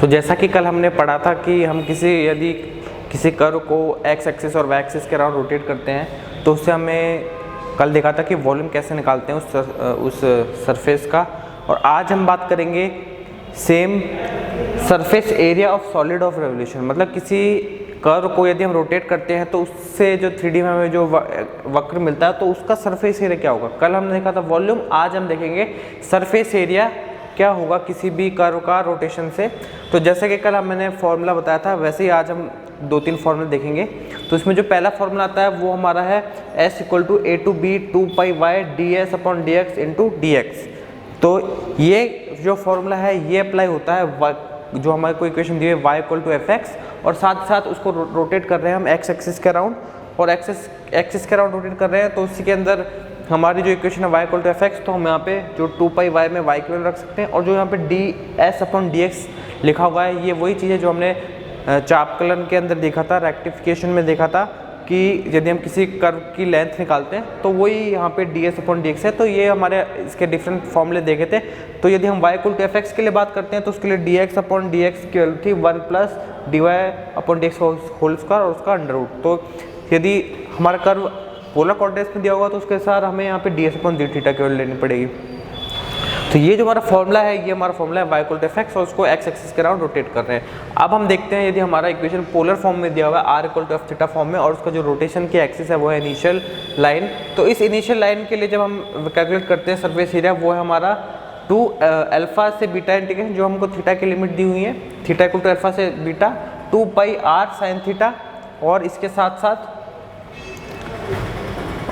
तो जैसा कि कल हमने पढ़ा था कि हम यदि किसी कर्व को एक्स एक्सिस और वाई एक्सिस के अराउंड रोटेट करते हैं तो उससे हमें कल देखा था कि वॉल्यूम कैसे निकालते हैं उस सरफेस का। और आज हम बात करेंगे same surface area of solid of revolution, मतलब किसी कर्व को यदि हम रोटेट करते हैं तो उससे जो 3D में हमें जो वक्र मिलता है तो उसका सरफेस एरिया क्या होगा। कल हमने देखा था वॉल्यूम, आज हम देखेंगे सरफेस एरिया क्या होगा किसी भी कर्व का रोटेशन से। तो जैसे कि कल मैंने फॉर्मूला बताया था वैसे ही आज हम 2-3 फॉर्मूले देखेंगे। तो इसमें जो पहला फॉर्मूला आता है वो हमारा है S = a to b 2 pi y ds/dx × dx। तो ये जो फॉर्मूला है ये अप्लाई होता है जो हमारे को इक्वेशन दी है y = fx, और साथ साथ उसको रोटेट कर रहे हैं हम x एक्सिस के अराउंड, और एक्सिस के अराउंड रोटेट कर रहे हैं तो उसी के अंदर हमारी जो इक्वेशन है y = fx, तो हम यहाँ पे जो 2 pi y में y की वैल्यू रख सकते हैं। और जो यहाँ पे ds/dx लिखा हुआ है ये वही चीज़ है जो हमने चापकलन के अंदर देखा था, रेक्टिफिकेशन में देखा था कि यदि हम किसी कर्व की लेंथ निकालते हैं तो वही यहाँ पे ds/dx है। तो ये हमारे इसके डिफरेंट फॉर्मूले देखे थे। तो यदि हम y = fx के लिए बात करते हैं तो उसके लिए dx/dx की वैल्यू थी 1 + dy/dx होल स्क्वायर और उसका अंडर रूट। तो यदि हमारा कर्व पोलर कोऑर्डिनेट्स में दिया होगा तो उसके साथ हमें यहाँ पे ds/dθ की वैल्यू लेनी पड़ेगी। तो ये जो हमारा फॉर्मूला है ये हमारा फॉर्मूला है y = fx, और उसको x एक्सिस के अराउंड रोटेट कर रहे हैं। अब हम देखते हैं यदि हमारा इक्वेशन पोलर फॉर्म में दिया हुआ है r = fθ फॉर्म में, और उसका जो रोटेशन की एक्सिस है वो है इनिशियल लाइन। तो इस इनिशियल लाइन के लिए जब हम कैलकुलेट करते हैं सरफेस एरिया वो है हमारा 2 अल्फा से बीटा इंटीग्रेशन, जो हमको थीटा की लिमिट दी हुई है, थीटा = अल्फा से beta 2 pi r sin theta, और इसके साथ साथ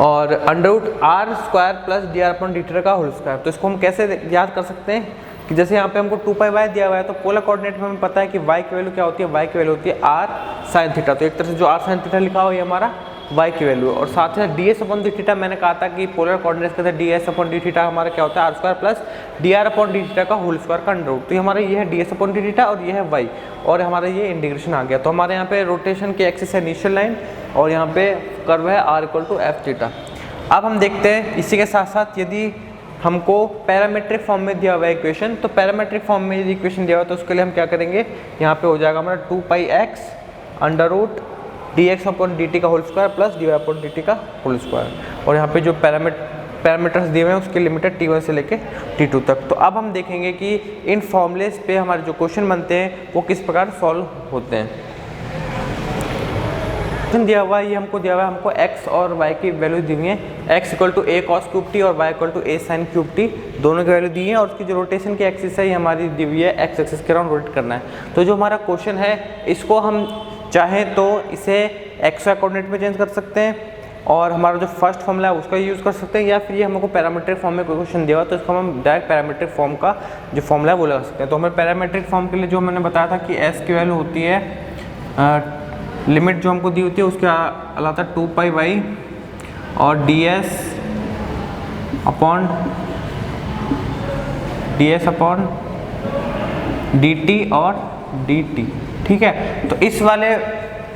और √r² + dr/dθ का होल स्क्वायर। तो इसको हम कैसे याद कर सकते हैं कि जैसे यहाँ पे हमको 2 pi y दिया हुआ है तो पोलर कोऑर्डिनेट में हमें पता है कि y की वैल्यू क्या होती है, y की वैल्यू होती है r sin थीटा। तो एक तरह से जो r sin थीटा लिखा हुआ है ये हमारा y की वैल्यू है। और साथ ही ds/dθ मैंने कहा था कि पोलर कोऑर्डिनेट्स के साथ ds/dθ हमारा क्या होता है r² + dr/dθ का होल स्क्वायर का अंडर रूट। तो हमारा ये है ds/dθ और ये है y, और हमारा ये इंटीग्रेशन आ गया। तो हमारे यहाँ पे रोटेशन की एक्सिस है इनिशियल लाइन और यहाँ पे कर्व है r = fθ। अब हम देखते हैं इसी के साथ साथ यदि हमको पैरामीट्रिक फॉर्म में दिया हुआ है इक्वेशन, तो पैरामीट्रिक फॉर्म में यदि इक्वेशन दिया हुआ तो उसके लिए हम क्या करेंगे, यहाँ पे हो जाएगा हमारा 2 pi x √dx/dt का होल स्क्वायर + dy/dt का होल स्क्वायर। और यहाँ पे जो पैरामीटर्स दिए हुए हैं उसकी लिमिट है t1 से लेके t2 तक। तो अब हम देखेंगे कि इन फॉर्मूलेस पे हमारे जो क्वेश्चन बनते हैं वो किस प्रकार सॉल्व होते हैं। दिया हुआ है ये हमको दिया हुआ है, हमको x और y की वैल्यू दी हुई है, x = a cos³ और y = a sin³, दोनों की वैल्यू दी है। और उसकी जो रोटेशन की एक्सिस है ये हमारी दी हुई है x एक्सिस के अराउंड रोटेट करना है। तो जो हमारा क्वेश्चन है इसको हम चाहें तो इसे xy कोऑर्डिनेट में चेंज कर सकते हैं और हमारा जो फर्स्ट फॉर्मूला है उसका यूज़ कर सकते हैं, या फिर ये हमको पैरामीट्रिक फॉर्म में कोई क्वेश्चन दिया हुआ तो इसको हम डायरेक्ट पैरामीट्रिक फॉर्म का जो फॉर्मूला है वो लगा सकते हैं। तो हमें पैरामीट्रिक फॉर्म के लिए जो मैंने बताया था कि s की वैल्यू होती है लिमिट जो हमको दी होती है उसके अलावा 2 pi y और ds/dt और dt, ठीक है। तो इस वाले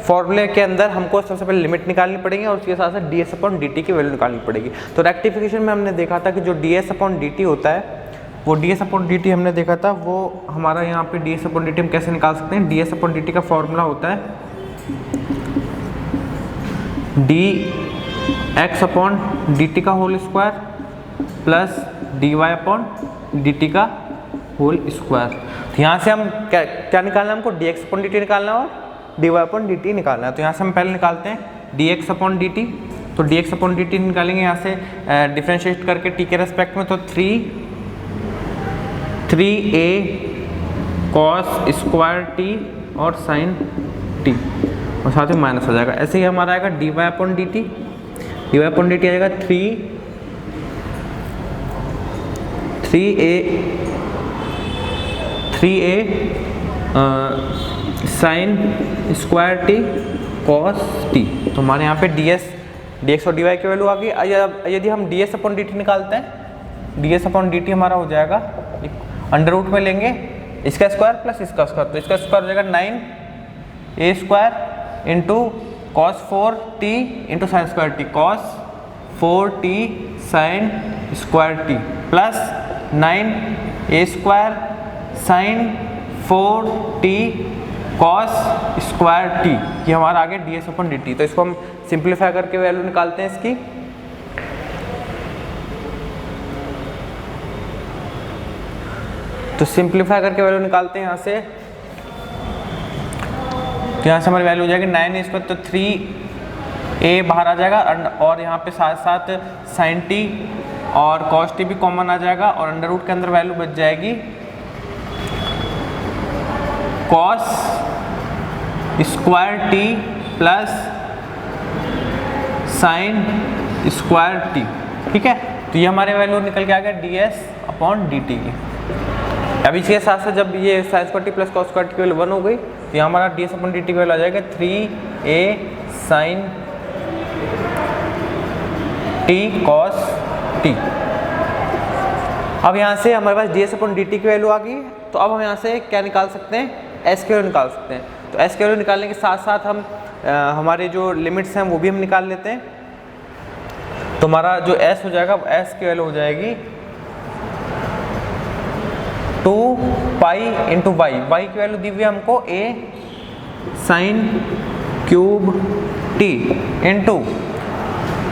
फॉर्मूले के अंदर हमको सबसे पहले लिमिट निकालनी पड़ेगी और उसके साथ साथ ds/dt की वैल्यू निकालनी पड़ेगी। तो रेक्टिफिकेशन में हमने देखा था कि जो ds/dt होता है वो ds/dt हमने देखा था वो हमारा यहाँ पे ds/dt हम कैसे निकाल सकते हैं। ds/dt का फॉर्मूला होता है dx/dt का होल स्क्वायर प्लस dy/dt का होल स्क्वायर। तो यहाँ से हम क्या निकालना है, हमको dx/dt निकालना है और dy/dt निकालना है। तो यहाँ से हम पहले निकालते हैं dx/dt। तो dx/dt निकालेंगे यहाँ से डिफ्रेंशिएट करके t के रेस्पेक्ट में, तो 3a cos² t और sin t, और साथ में माइनस हो जाएगा। ऐसे ही हमारा आएगा dy/dt आएगा 3a sin² t cos t। तो हमारे यहाँ पे dx और dy की वैल्यू आ गई। यदि हम ds/dt निकालते हैं, ds/dt हमारा हो जाएगा अंडर रूट में लेंगे इसका स्क्वायर प्लस इसका स्क्वायर, तो इसका स्क्वायर हो जाएगा 9a² into cos4t into sin² cos 4t sin² plus 9a² sin 4t cos square t, ये हमारा आ गया ds/dt। तो इसको हम सिंप्लीफाई करके वैल्यू निकालते हैं इसकी। तो सिंप्लीफाई करके वैल्यू निकालते हैं यहाँ से, तो यहाँ से हमारी वैल्यू हो जाएगी 9a², तो 3a बाहर आ जाएगा और यहाँ पे साथ साथ sin t और cos t भी कॉमन आ जाएगा और अंडर रूट के अंदर वैल्यू बच जाएगी cos square t plus sin square t। ठीक है, तो ये हमारे वैल्यू निकल के आ गया ds/dt की। अब इसके साथ साथ जब ये sin square t plus cos square t की वैल्यू 1 हो गई तो यहाँ हमारा ds/dt की वैल्यू आ जाएगा 3a sin t cos t। अब यहाँ से हमारे पास ds/dt की वैल्यू आ गई, तो अब हम यहाँ से क्या निकाल सकते हैं, s की वैल्यू निकाल सकते हैं। तो s की वैल्यू निकालने के साथ साथ हम हमारे जो लिमिट्स हैं वो भी हम निकाल लेते हैं। तो हमारा जो s हो जाएगा, s की वैल्यू हो जाएगी 2π इंटू वाई, वाई की वैल्यू दी हुई है हमको a sin cube t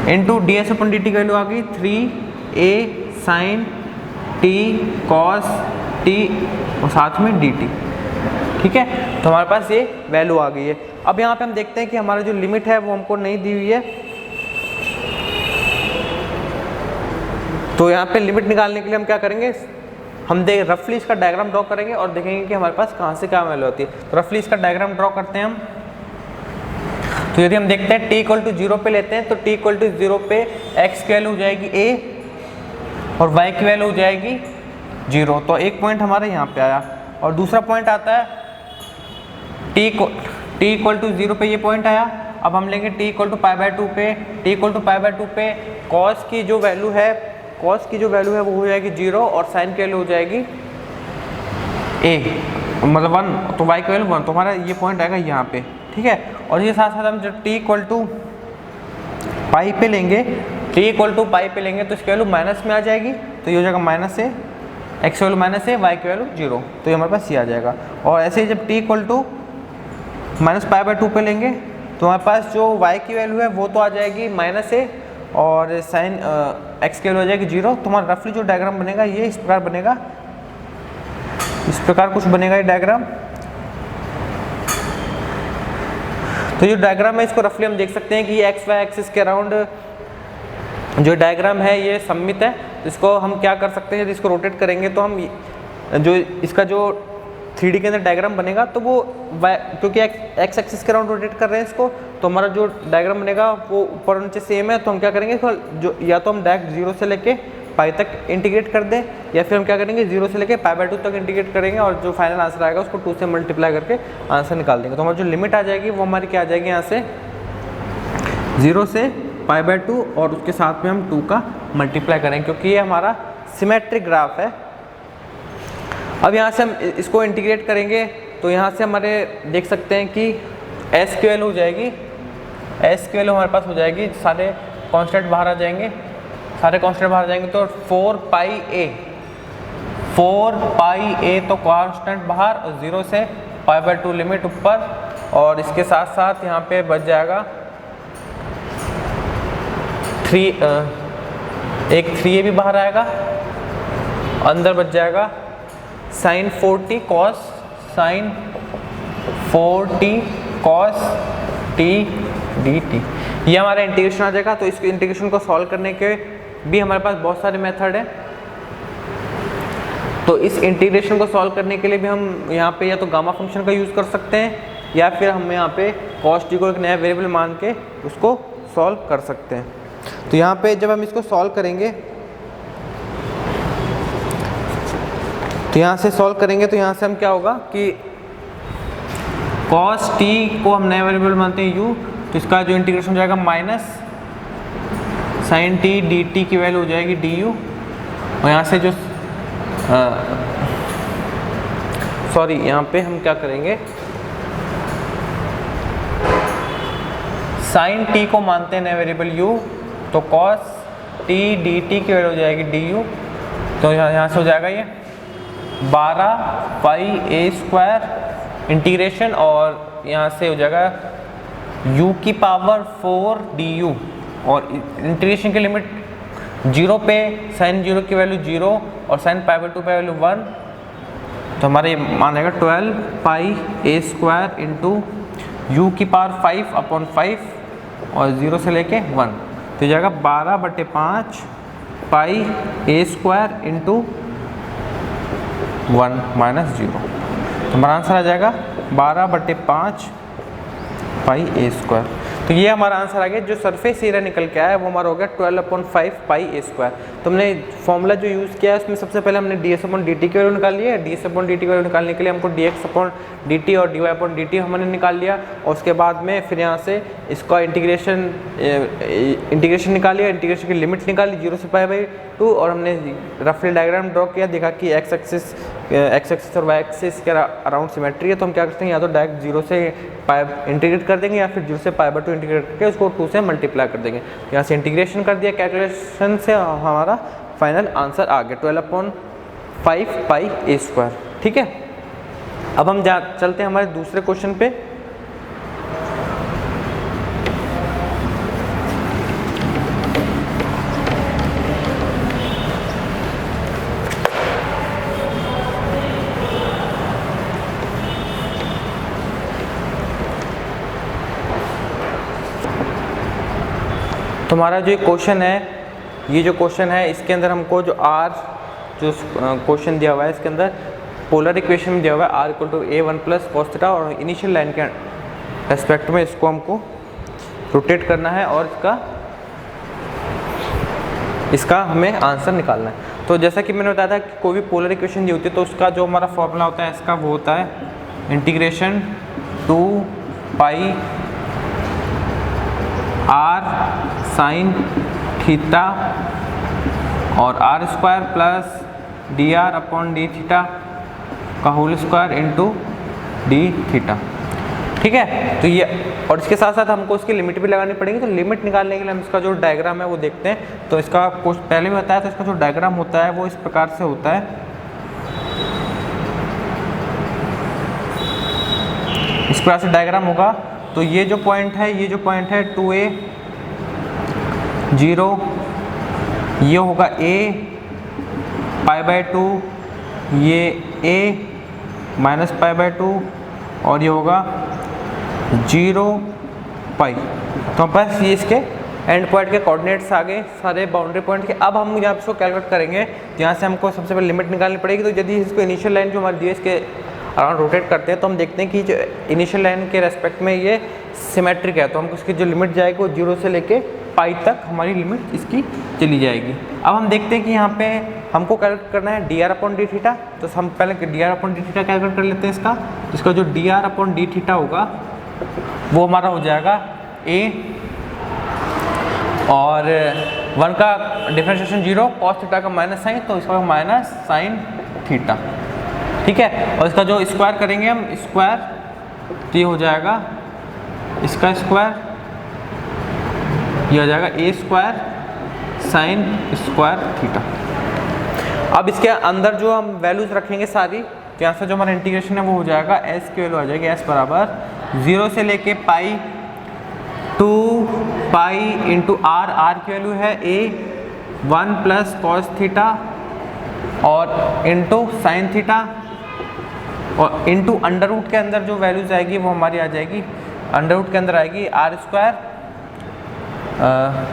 into ds/dt की वैल्यू आ गई 3a sin t cos t और साथ में dt। ठीक है, तो हमारे पास ये वैल्यू आ गई है। अब यहाँ पे हम देखते हैं कि हमारा जो लिमिट है वो हमको नहीं दी हुई है, तो यहाँ पे लिमिट निकालने के लिए हम क्या करेंगे, हम रफली इसका डायग्राम ड्रॉ करेंगे और देखेंगे कि हमारे पास कहाँ से क्या वैल्यू होती है। तो रफली इसका डायग्राम ड्रॉ करते हैं हम। तो यदि हम देखते हैं t=0 पे लेते हैं, तो t=0 पे x की वैल्यू हो जाएगी a और y की वैल्यू हो जाएगी 0। तो एक पॉइंट हमारा यहाँ पे आया और दूसरा पॉइंट आता है t=0 पे, ये पॉइंट आया। अब हम लेंगे t=π/2 पे, t=π/2 पे cos की जो वैल्यू है, cos की जो वैल्यू है वो हो जाएगी 0 और sin की वैल्यू हो जाएगी a मतलब 1, तो y की वैल्यू 1, तो हमारा ये पॉइंट आएगा यहाँ पे। ठीक है, और ये साथ साथ हम जब t=π पे लेंगे, t=π पे लेंगे तो इसकी वैल्यू माइनस में आ जाएगी, तो ये हो जाएगा -a, x की वैल्यू -a, y की वैल्यू 0, तो ये हमारे पास ये आ जाएगा। और ऐसे ही जब t=-π/2 पे लेंगे तो हमारे पास जो y की वैल्यू है वो तो आ जाएगी -a और साइन x की वैल्यू आ जाएगी 0। तो हमारा रफली जो डायग्राम बनेगा ये इस प्रकार बनेगा, इस प्रकार कुछ बनेगा ये डायग्राम। तो जो डायग्राम है इसको रफली हम देख सकते हैं कि ये एक्स वाई एक्सिस के अराउंड जो डायग्राम है ये सममित है। तो इसको हम क्या कर सकते हैं, यदि इसको रोटेट करेंगे तो हम जो इसका जो 3D के अंदर डायग्राम बनेगा तो वो क्योंकि एक्स एक्सिस के अराउंड रोटेट कर रहे हैं इसको, तो हमारा जो डायग्राम बनेगा वो ऊपर नीचे सेम है। तो हम क्या करेंगे, जो या तो हम डायरेक्ट 0 से लेके पाई तक इंटीग्रेट कर दें, या फिर हम क्या करेंगे 0 से लेके π/2 तक इंटीग्रेट करेंगे और जो फाइनल आंसर आएगा उसको 2 से मल्टीप्लाई करके आंसर निकाल देंगे। तो हमारी जो लिमिट आ जाएगी वो हमारी क्या आ जाएगी, यहाँ से 0 से π/2 और उसके साथ में हम 2 का मल्टीप्लाई करेंगे, क्योंकि ये हमारा सिमेट्रिक ग्राफ है। अब यहाँ से हम इसको इंटीग्रेट करेंगे तो यहाँ से हमारे देख सकते हैं कि s की वैल्यू हो जाएगी, s की वैल्यू हमारे पास हो जाएगी, सारे कांस्टेंट बाहर आ जाएंगे, सारे कांस्टेंट बाहर जाएंगे तो 4πa तो कांस्टेंट बाहर और 0 से π/2 लिमिट ऊपर, और इसके साथ साथ यहाँ पे बच जाएगा 3a भी बाहर आएगा, अंदर बच जाएगा sin 4t cos t dt। ये हमारा इंटीग्रेशन आ जाएगा। तो इस इंटीग्रेशन को सॉल्व करने के भी हमारे पास बहुत सारे मेथड है। तो इस इंटीग्रेशन को सॉल्व करने के लिए भी हम यहाँ पे या तो गामा फंक्शन का यूज़ कर सकते हैं, या फिर हम यहाँ पे cos t को एक नया वेरिएबल मान के उसको सॉल्व कर सकते हैं। तो यहाँ पे जब हम इसको सॉल्व करेंगे, तो यहाँ से सॉल्व करेंगे तो यहाँ से हम क्या होगा कि cos t को हम नया वेरिएबल मानते हैं u, तो इसका जो इंटीग्रेशन हो जाएगा माइनस sin t dt की वैल्यू हो जाएगी du, और यहाँ से जो सॉरी यहाँ पे हम क्या करेंगे, sin t को मानते हैं नया वेरिएबल u, तो cos t dt की वैल्यू हो जाएगी du, तो यहाँ से हो जाएगा ये 12 पाई ए स्क्वायर इंटीग्रेशन, और यहाँ से हो जाएगा u की पावर 4 du, और इंटीग्रेशन की लिमिट 0 पे साइन 0 की वैल्यू 0 और साइन पाई बाई 2 पे वैल्यू 1, तो हमारा ये मान आएगा 12 पाई ए स्क्वायर इंटू यू की पावर 5 अपॉन 5 और 0 से लेके 1, तो जाएगा 12/5 पाई ए स्क्वायर इंटू 1 माइनस 0, तो हमारा आंसर आ जाएगा 12/5 पाई ए स्क्वायर। तो ये हमारा आंसर आ गया। जो सरफेस एरिया निकल के आया वो हमारा हो गया 12/5 पाई ए स्क्वायर। तो हमने फॉर्मूला जो यूज़ किया है उसमें सबसे पहले हमने ds/dt की वैल्यू निकाल लिया है। ds/dt की वैल्यू निकालने के लिए हमको dx/dt और dy/dt हमने निकाल लिया, और उसके बाद में फिर यहाँ से इसका इंटीग्रेशन निकाल लिया, इंटीग्रेशन की लिमिट निकाली 0 से π/2, और हमने रफली डायग्राम ड्रॉ किया, देखा कि एक्स एक्सिस और वाई एक्सिस के अराउंड सिमेट्री है, तो हम क्या करते हैं या तो डायरेक्ट 0 से इंटीग्रेट कर देंगे या फिर 0 से π/2 इंटीग्रेट करके उसको 2 से मल्टीप्लाई कर देंगे। यहाँ से इंटीग्रेशन कर दिया, कैलकुलेशन से हमारा फाइनल आंसर आ गया 12/5 पाई ए स्क्वायर। ठीक है, अब हम चलते हैं हमारे दूसरे क्वेश्चन पे। हमारा जो क्वेश्चन है, ये जो क्वेश्चन है इसके अंदर हमको जो जो क्वेश्चन दिया हुआ है इसके अंदर पोलर इक्वेशन में दिया हुआ है r = a1 + cos थीटा, और इनिशियल लाइन के रेस्पेक्ट में इसको हमको रोटेट करना है और इसका हमें आंसर निकालना है। तो जैसा कि मैंने बताया था कि कोई भी पोलर इक्वेशन दी होती है तो उसका जो हमारा फॉर्मूला होता है इसका वो होता है integration 2 pi r sine theta और r² प्लस dr/d थीटा का whole square into d theta. ठीक है, तो ये, और इसके साथ साथ हमको इसकी लिमिट भी लगानी पड़ेगी। तो लिमिट निकालने के लिए हम इसका जो डायग्राम है वो देखते हैं। तो इसका कुछ पहले भी बताया, तो इसका जो डायग्राम होता है वो इस प्रकार से होता है, इस प्रकार से डायग्राम होगा। तो ये जो पॉइंट है 2a 0, ये होगा a π/2, ये a माइनस π/2, और ये होगा 0 पाई। तो बस ये इसके एंड पॉइंट के कोऑर्डिनेट्स आ गए सारे बाउंड्री पॉइंट के। अब हम यहाँ इसको कैलकुलेट करेंगे, तो यहाँ से हमको सबसे पहले लिमिट निकालनी पड़ेगी। तो यदि इसको इनिशियल लाइन जो हमारे दी है इसके अराउंड रोटेट करते हैं तो हम देखते हैं कि जो इनिशियल लाइन के रेस्पेक्ट में ये सिमेट्रिक है, तो हमको इसकी जो लिमिट जाएगी वो 0 से लेके पाई तक हमारी लिमिट इसकी चली जाएगी। अब हम देखते हैं कि यहाँ पे हमको कैलकुलेट करना है dr/d थीटा। तो हम पहले dr/d थीटा कैलकुलेट कर लेते हैं इसका। तो इसका जो dr/d थीटा होगा वो हमारा हो जाएगा a, और 1 का डिफरेंशिएशन 0, cos थीटा का माइनस साइन, तो इसका माइनस साइन थीटा। ठीक है, और इसका जो स्क्वायर करेंगे हम स्क्वायर, तो ये हो जाएगा इसका स्क्वायर, ये हो जाएगा a² साइन स्क्वायर थीटा। अब इसके अंदर जो हम वैल्यूज रखेंगे सारी, तो यहाँ से जो हमारा इंटीग्रेशन है वो हो जाएगा s की वैल्यू आ जाएगी s बराबर 0 से लेके पाई 2 पाई इंटू r की वैल्यू है a1 + cos थीटा और इंटू साइन थीटा, और इंटू अंडर रूट के अंदर जो वैल्यूज आएगी वो हमारी आ जाएगी, अंडर रूट के अंदर आएगी r²।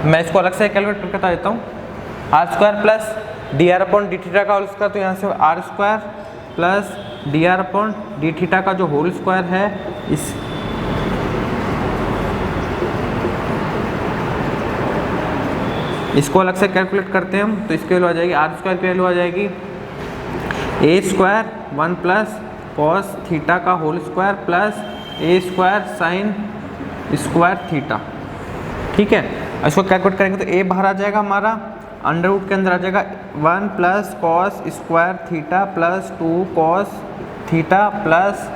मैं इसको अलग से कैलकुलेट करके बता देता हूँ, r² प्लस dr/d थीटा का होल स्क्वायर, तो यहाँ से r² प्लस dr/d थीटा का जो होल स्क्वायर है इसको अलग से कैलकुलेट करते हैं हम। तो इसकी वैल्यू आ जाएगी r² की वैल्यू आ जाएगी a² 1 + cos थीटा का whole square plus a² sine square theta. ठीक है, इसको कैलकुलेट करेंगे तो a बाहर आ जाएगा हमारा, अंडर रूट के अंदर आ जाएगा 1 + cos square theta plus 2 cos theta plus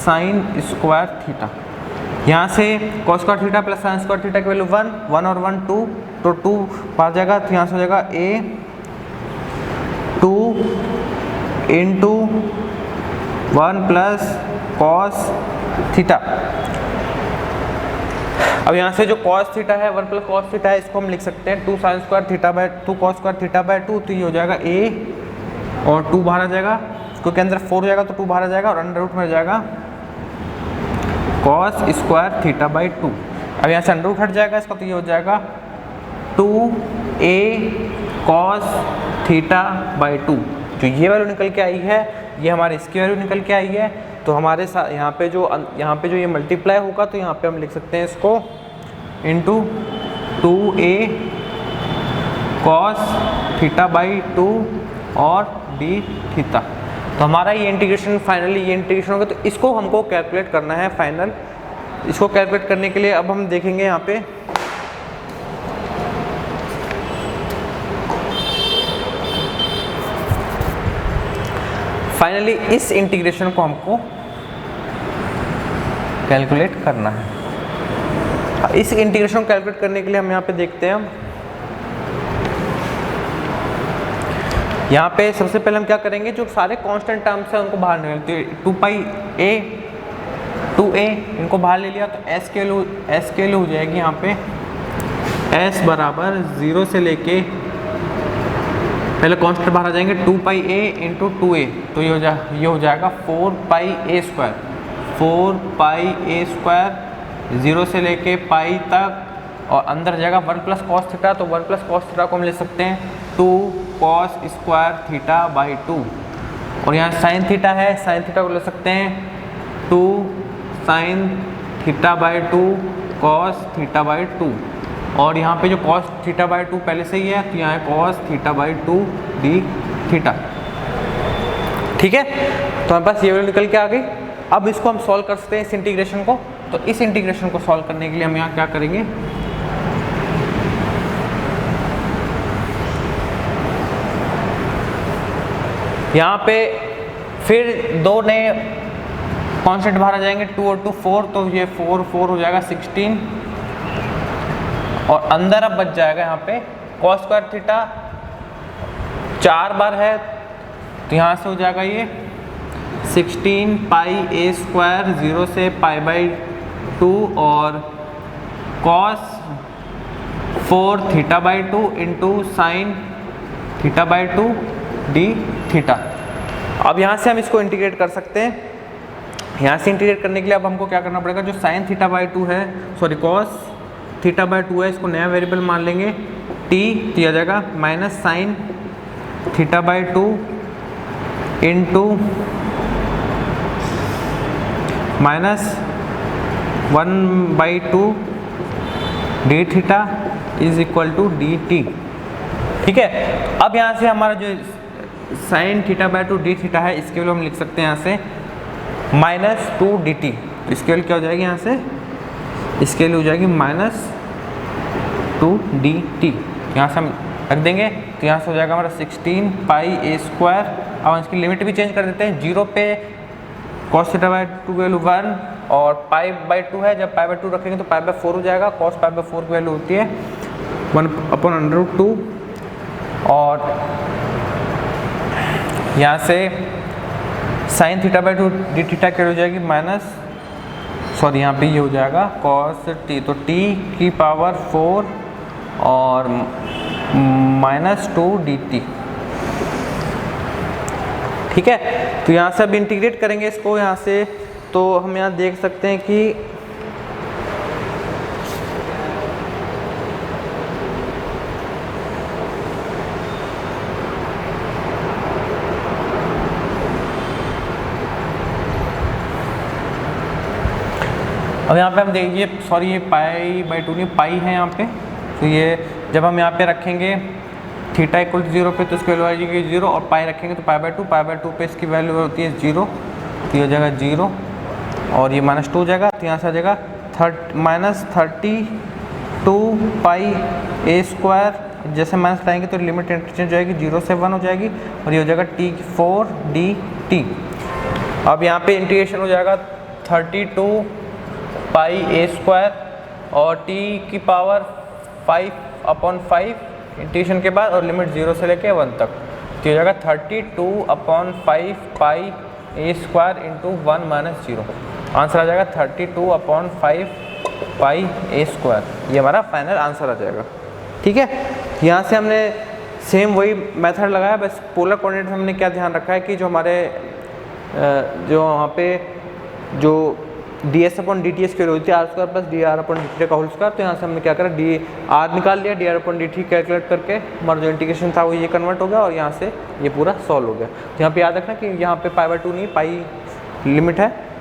sign square theta. यहाँ से cos square theta plus sign square theta की वैल्यू 1 और 1 2, तो 2 बाहर जाएगा, तो यहाँ से हो जाएगा a 2 into 1 plus cos theta. अब यहाँ से जो cos थीटा है 1 प्लस कॉस थीटा है, इसको हम लिख सकते हैं 2 sign square theta by 2 cos square theta by 2। तो ये हो जाएगा a और 2 बाहर आ जाएगा, क्योंकि अंदर 4 हो जाएगा तो 2 बाहर आ जाएगा और अंडर रूट में आ जाएगा कॉस स्क्वायर थीटा बाई 2। अब यहाँ से अंडर रूट हट जाएगा इसका, तो ये हो जाएगा 2a कॉस थीटा बाई 2। जो ये वैल्यू निकल के आई है ये हमारे इसकी वैल्यू निकल के आई है। तो हमारे साथ यहाँ पे जो ये मल्टीप्लाई होगा तो यहाँ पे हम लिख सकते हैं इसको into 2a cos theta by 2 और d थीटा। तो हमारा ये इंटीग्रेशन फाइनली ये इंटीग्रेशन होगा। तो इसको हमको कैलकुलेट करना है फाइनल। इसको कैलकुलेट करने के लिए अब हम देखेंगे यहाँ पे फाइनली इस इंटीग्रेशन को हमको कैलकुलेट करना है। इस इंटीग्रेशन को कैलकुलेट करने के लिए हम यहाँ पे देखते हैं, यहाँ पे सबसे पहले हम क्या करेंगे, जो सारे कांस्टेंट टर्म्स हैं उनको बाहर निकालते हैं। 2a इनको बाहर ले लिया तो s के लिए हो जाएगी यहाँ पे s बराबर 0 से लेके पहले कांस्टेंट बाहर आ जाएंगे 2πa इंटू 2a। तो ये हो जाएगा 4πa स्क्वायर 0 से लेके पाई तक और अंदर जाएगा 1 प्लस कॉस थीटा। तो 1 प्लस कॉस थीटा को हम ले सकते हैं 2 कॉस स्क्वायर थीटा बाई 2। और यहाँ साइन थीटा है, साइन थीटा को ले सकते हैं 2 sign theta by 2 cos theta by 2। और यहाँ पे जो कॉस थीटा बाई 2 पहले से ही है तो यहाँ है cos theta by 2 d theta. ठीक है, तो हमारे पास ये वैल्यू निकल के आ गई। अब इसको हम सॉल्व कर सकते हैं इस इंटीग्रेशन को। तो इस इंटीग्रेशन को सॉल्व करने के लिए हम यहाँ क्या करेंगे, यहाँ पे फिर दो नए कॉन्स्टेंट बाहर आ जाएंगे 2 और 2 4। तो ये 4 हो जाएगा 16 और अंदर अब बच जाएगा यहाँ पे कॉस स्क्वायर थीटा 4 बार है तो यहाँ से हो जाएगा ये 16 पाई a स्क्वायर 0 से पाई बाई 2 और cos 4 theta by 2 into sine theta by 2 d theta. अब यहाँ से हम इसको इंटीग्रेट कर सकते हैं। यहाँ से इंटीग्रेट करने के लिए अब हमको क्या करना पड़ेगा, जो साइन थीटा बाई 2 है सॉरी कॉस थीटा बाई 2 है इसको नया वेरिएबल मान लेंगे t दिया जाएगा minus sine theta by 2 into minus 1/2 d theta is equal to d t. ठीक है, अब यहाँ से हमारा जो sine theta by 2 d theta है इसके लिए हम लिख सकते हैं यहाँ से -2 डी टी। तो इसके लिए क्या हो जाएगी, यहाँ से इसके लिए हो जाएगी -2 डी टी। यहाँ से हम रख देंगे तो यहाँ से हो जाएगा हमारा 16 पाई a स्क्वायर। अब इसकी लिमिट भी चेंज कर देते हैं, 0 पे cos थीटा बाई 2 वैल्यू 1 और पाई बाई 2 है, जब पाई बाई 2 रखेंगे तो पाई बाई 4 हो जाएगा। cos पाई बाई 4 की वैल्यू होती है 1/√2 और यहाँ से sign theta by 2 d theta क्या हो जाएगी यहाँ पे ये हो जाएगा cos t। तो t की पावर 4 और -2 dt। ठीक है, तो यहाँ से अब इंटीग्रेट करेंगे इसको यहाँ से। तो हम यहाँ देख सकते हैं कि अब यहाँ पे हम देखिए सॉरी ये पाई बाई 2 नहीं पाई है यहाँ पे। तो ये जब हम यहाँ पे रखेंगे थीटा इक्वल टू 0 पे तो इसकी वैल्यू आ जाएगी 0 और पाई रखेंगे तो पाई बाई 2 पे इसकी वैल्यू होती है 0। तो ये हो जाएगा 0 और ये -2 हो जाएगा। तो यहाँ से आ जाएगा -32 पाई a स्क्वायर। जैसे माइनस लाएंगे तो लिमिट इंटरचेंज हो जाएगी 0 से 1 हो जाएगी और ये हो जाएगा t4 dt। अब यहाँ पे इंटीग्रेशन हो जाएगा 32 पाई a स्क्वायर और t की पावर 5/5 इंटीग्रेशन के बाद और लिमिट 0 से लेके 1 तक। तो ये हो जाएगा 32/5 पाई ए स्क्वायर इंटू 1 माइनस 0। आंसर आ जाएगा 32/5 पाई ए स्क्वायर। ये हमारा फाइनल आंसर आ जाएगा। ठीक है, यहाँ से हमने सेम वही मेथड लगाया, बस पोलर कोऑर्डिनेट में हमने क्या ध्यान रखा है कि जो हमारे जो वहाँ पे जो ds/dt स्क्वायर होती है r² प्लस dr/dt का होल स्क्वायर, तो यहाँ से हमने क्या करा, r निकाल लिया, dr/dt कैलकुलेट करके हमारा जो इंटीग्रेशन था वो ये कन्वर्ट हो गया और यहाँ से ये पूरा सॉल्व हो गया। तो यहाँ पे याद रखना कि यहाँ पे π/2 नहीं, पाई लिमिट है।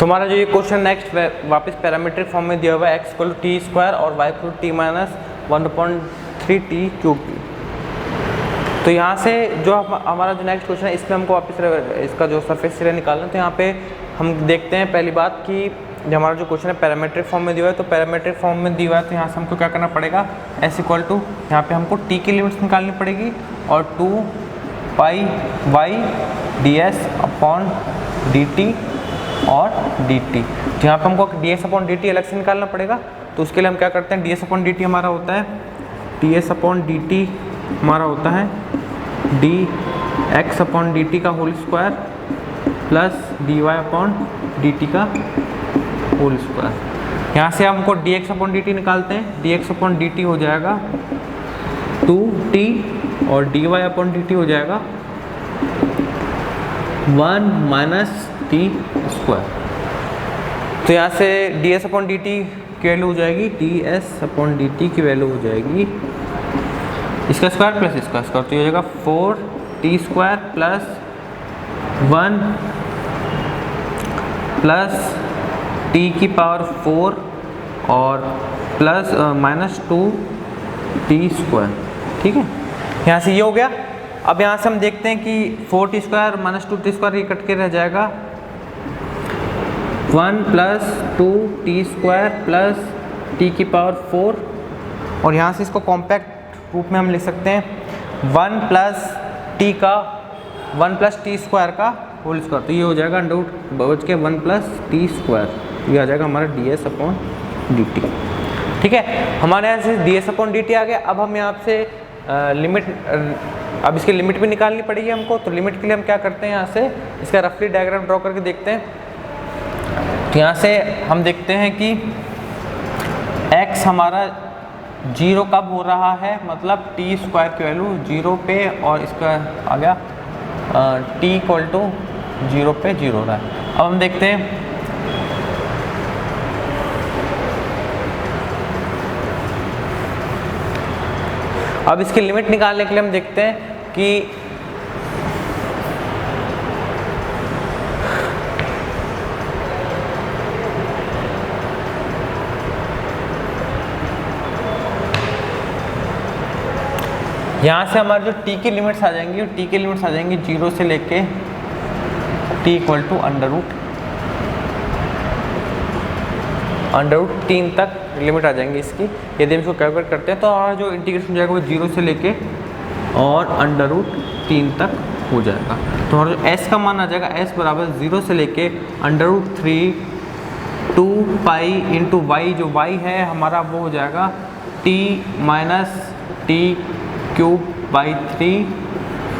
तुम्हारा जो ये क्वेश्चन नेक्स्ट वापस पैरामीट्रिक फॉर्म में दिया हुआ है, x = t² और y = t - 1/3t³। तो यहाँ से जो हमारा जो नेक्स्ट क्वेश्चन है, इसमें हमको वापस इसका जो सरफेस एरिया निकालना है। तो यहाँ पे हम देखते हैं पहली बात कि जो हमारा जो क्वेश्चन है पैरामीट्रिक फॉर्म में दिया हुआ है, तो पैरामीट्रिक फॉर्म में दिया हुआ है, तो यहाँ से हमको क्या करना पड़ेगा, s = यहाँ पे हमको t की लिमिट्स निकालनी पड़ेगी और 2πy ds/dt और dt। तो यहाँ पे हमको ds/dt अलग से निकालना पड़ेगा। तो उसके लिए हम क्या करते हैं, ds/dt हमारा होता है ds/dt हमारा होता है dx/dt का होल स्क्वायर प्लस dy/dt का होल स्क्वायर। यहाँ से हमको dx/dt निकालते हैं, dx/dt हो जाएगा 2t और dy/dt हो जाएगा 1 - t²। तो यहाँ से ds/dt की वैल्यू हो जाएगी, ds/dt की वैल्यू हो जाएगी इसका स्क्वायर प्लस इसका स्क्वायर, तो ये हो जाएगा 4t² प्लस 1 प्लस t⁴ और प्लस -2t²। ठीक है, यहाँ से ये हो गया। अब यहाँ से हम देखते हैं कि 4t² -2t² ये कट के रह जाएगा 1 + 2t² प्लस t⁴ और यहाँ से इसको कॉम्पैक्ट रूप में हम लिख सकते हैं 1 + t² का होल स्क्वायर। तो ये हो जाएगा √1 + t², ये आ जाएगा हमारा ds/dt। ठीक है, हमारे यहाँ से ds/dt आ गया। अब हम यहाँ से लिमिट, अब इसकी लिमिट भी निकालनी पड़ेगी हमको। तो लिमिट के लिए हम क्या करते हैं, यहाँ से इसका रफली डायग्राम ड्रॉ करके देखते हैं। तो यहाँ से हम देखते हैं कि x हमारा 0 कब हो रहा है, मतलब t² की वैल्यू 0 पे और इसका आ गया t = 0 पे 0 हो रहा है। अब हम देखते हैं अब इसकी लिमिट निकालने के लिए हम देखते हैं कि यहाँ से हमारे जो t की लिमिट्स आ जाएंगी, t की लिमिट्स आ जाएंगी 0 से लेके t = √3 तक लिमिट आ जाएंगी इसकी। यदि हम इसको कैलकुलेट करते हैं तो हमारा जो इंटीग्रेशन हो जाएगा वो 0 से लेके और √3 तक हो जाएगा। तो हमारा जो s का मान आ जाएगा, s = 0 से लेके √3 2π × y, जो y है हमारा वो हो जाएगा t - t³/3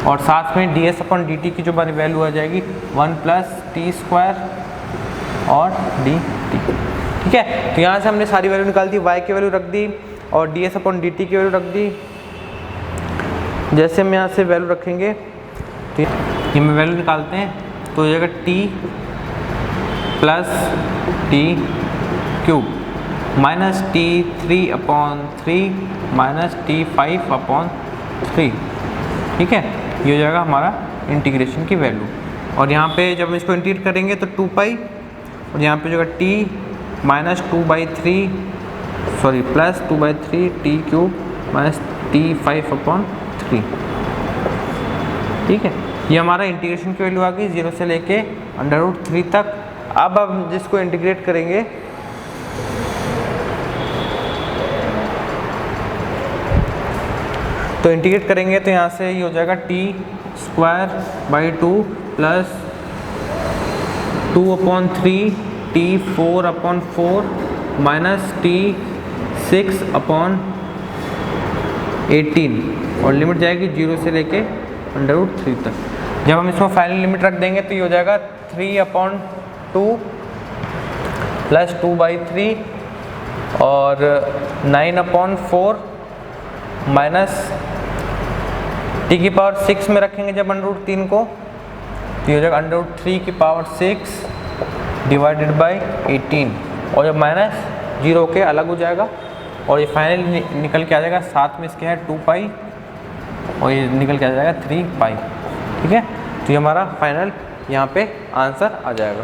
और साथ में ds/dt की जो हमारी वैल्यू आ जाएगी 1 + t² और dt। ठीक है, तो यहाँ से हमने सारी वैल्यू निकाल दी, y की वैल्यू रख दी और ds/dt की वैल्यू रख दी। जैसे हम यहाँ से वैल्यू रखेंगे तो ये में वैल्यू निकालते हैं, तो हो जाएगा t + t³ - t3/3 minus t5/3। ठीक है, ये हो जाएगा हमारा इंटीग्रेशन की वैल्यू। और यहाँ पे जब हम इसको इंटीग्रेट करेंगे तो 2π, और यहाँ पे जो है t minus 2/3 sorry plus 2/3 t³ minus t5/3। ठीक है, ये हमारा इंटीग्रेशन की वैल्यू आ गई 0 से लेके √3 तक। अब हम जिसको इंटीग्रेट करेंगे तो इंटीग्रेट करेंगे तो यहाँ से ये हो जाएगा t²/2 plus 2/3 t4/4 minus t6/18, और लिमिट जाएगी 0 से लेके √3 तक। जब हम इसमें फाइनल लिमिट रख देंगे तो ये हो जाएगा 3/2 प्लस 2/3 और 9/4 माइनस t6 में रखेंगे जब √3 को तो ये हो जाएगा √3 डिवाइडेड बाई 18, और जब माइनस 0 के अलग हो जाएगा और ये फाइनल निकल के आ जाएगा, साथ में इसके है 2π और ये निकल के आ जाएगा 3π। ठीक है, तो ये हमारा फाइनल यहाँ पे आंसर आ जाएगा।